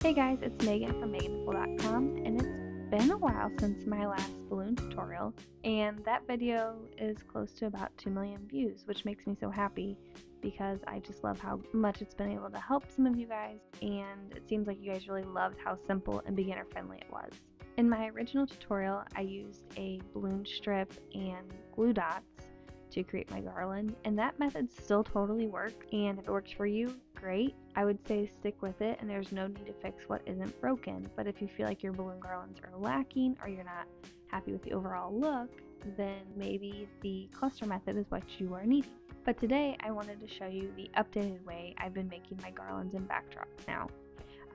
Hey guys, it's Megan from megantheful.com, and it's been a while since my last balloon tutorial, and that video is close to about 2 million views, which makes me so happy because I just love how much it's been able to help some of you guys, and it seems like you guys really loved how simple and beginner friendly it was. In my original tutorial, I used a balloon strip and glue dots to create my garland, and that method still totally works, and if it works for you, great. I would say stick with it, and there's no need to fix what isn't broken. But if you feel like your balloon garlands are lacking or you're not happy with the overall look, then maybe the cluster method is what you are needing. But today I wanted to show you the updated way I've been making my garlands and backdrops now.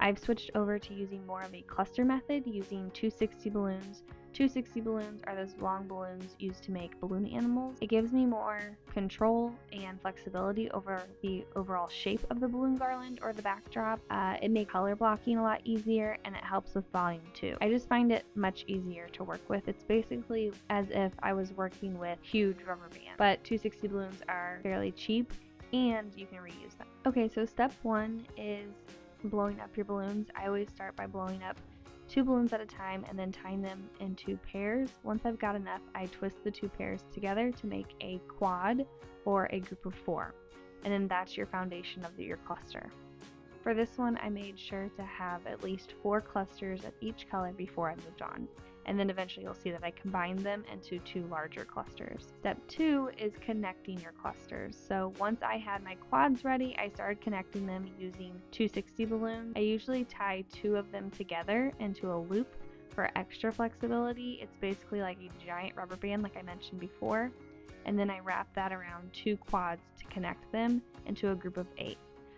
I've switched over to using more of a cluster method using 260 balloons. 260 balloons are those long balloons used to make balloon animals. It gives me more control and flexibility over the overall shape of the balloon garland or the backdrop. It makes color blocking a lot easier, and it helps with volume too. I just find it much easier to work with. It's basically as if I was working with huge rubber bands, but 260 balloons are fairly cheap and you can reuse them. Okay, so step one is blowing up your balloons. I always start by blowing up 2 balloons at a time and then tying them into pairs. Once I've got enough, I twist the 2 pairs together to make a quad or a group of 4. And then that's your foundation of your cluster. For this one, I made sure to have at least 4 clusters of each color before I moved on. And then eventually you'll see that I combined them into 2 larger clusters. Step 2 is connecting your clusters. So once I had my quads ready, I started connecting them using 260 balloons. I usually tie 2 of them together into a loop for extra flexibility. It's basically like a giant rubber band like I mentioned before. And then I wrap that around 2 quads to connect them into a group of 8.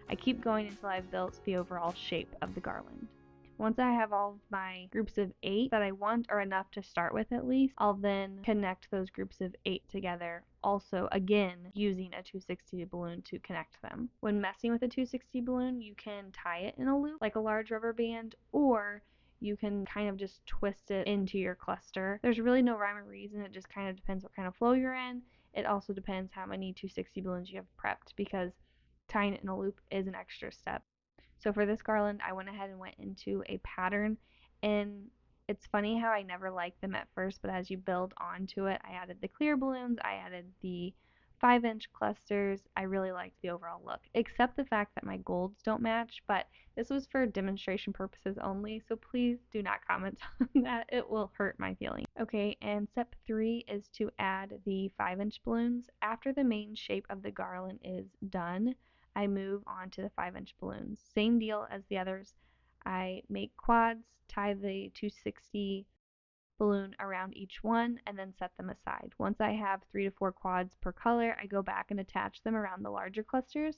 I keep going until I've built the overall shape of the garland. Once I have all of my groups of 8 that I want, or enough to start with at least, I'll then connect those groups of 8 together, also again using a 260 balloon to connect them. When messing with a 260 balloon, you can tie it in a loop like a large rubber band, or you can kind of just twist it into your cluster. There's really no rhyme or reason, it just kind of depends what kind of flow you're in. It also depends how many 260 balloons you have prepped, because tying it in a loop is an extra step. So for this garland, I went ahead and went into a pattern, and it's funny how I never liked them at first, but as you build onto it, I added the clear balloons, I added the 5-inch clusters. I really liked the overall look, except the fact that my golds don't match, but this was for demonstration purposes only, so please do not comment on that. It will hurt my feelings. Okay, and step 3 is to add the 5-inch balloons. After the main shape of the garland is done, I move on to the 5-inch balloons. Same deal as the others. I make quads, tie the 260 balloon around each one, and then set them aside. Once I have 3 to 4 quads per color, I go back and attach them around the larger clusters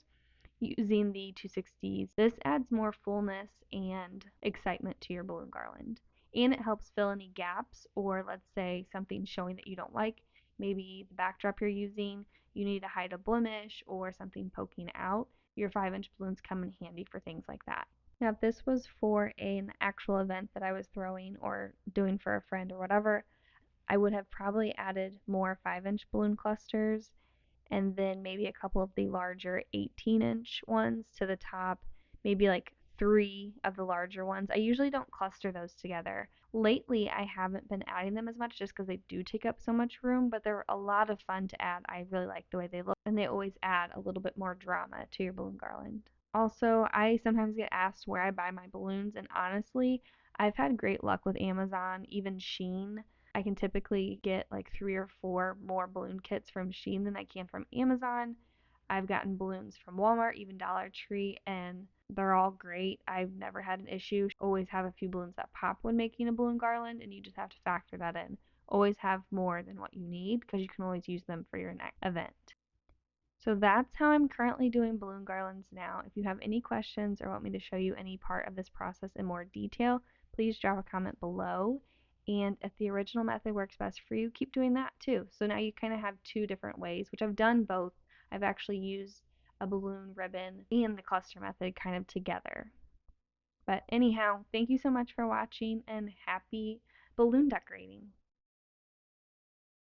using the 260s. This adds more fullness and excitement to your balloon garland. And it helps fill any gaps, or let's say something showing that you don't like. Maybe the backdrop you're using, you need to hide a blemish or something poking out. Your 5-inch balloons come in handy for things like that. Now, if this was for an actual event that I was throwing or doing for a friend or whatever, I would have probably added more 5-inch balloon clusters and then maybe a couple of the larger 18-inch ones to the top, maybe like 3 of the larger ones. I usually don't cluster those together. Lately, I haven't been adding them as much just because they do take up so much room, but they're a lot of fun to add. I really like the way they look, and they always add a little bit more drama to your balloon garland. Also, I sometimes get asked where I buy my balloons, and honestly, I've had great luck with Amazon, even Shein. I can typically get like 3 or 4 more balloon kits from Shein than I can from Amazon. I've gotten balloons from Walmart, even Dollar Tree, and they're all great. I've never had an issue. Always have a few balloons that pop when making a balloon garland, and you just have to factor that in. Always have more than what you need because you can always use them for your next event. So that's how I'm currently doing balloon garlands now. If you have any questions or want me to show you any part of this process in more detail, please drop a comment below. And if the original method works best for you, keep doing that too. So now you kind of have 2 different ways, which I've done both. I've actually used a balloon ribbon and the cluster method kind of together. But anyhow, thank you so much for watching, and happy balloon decorating.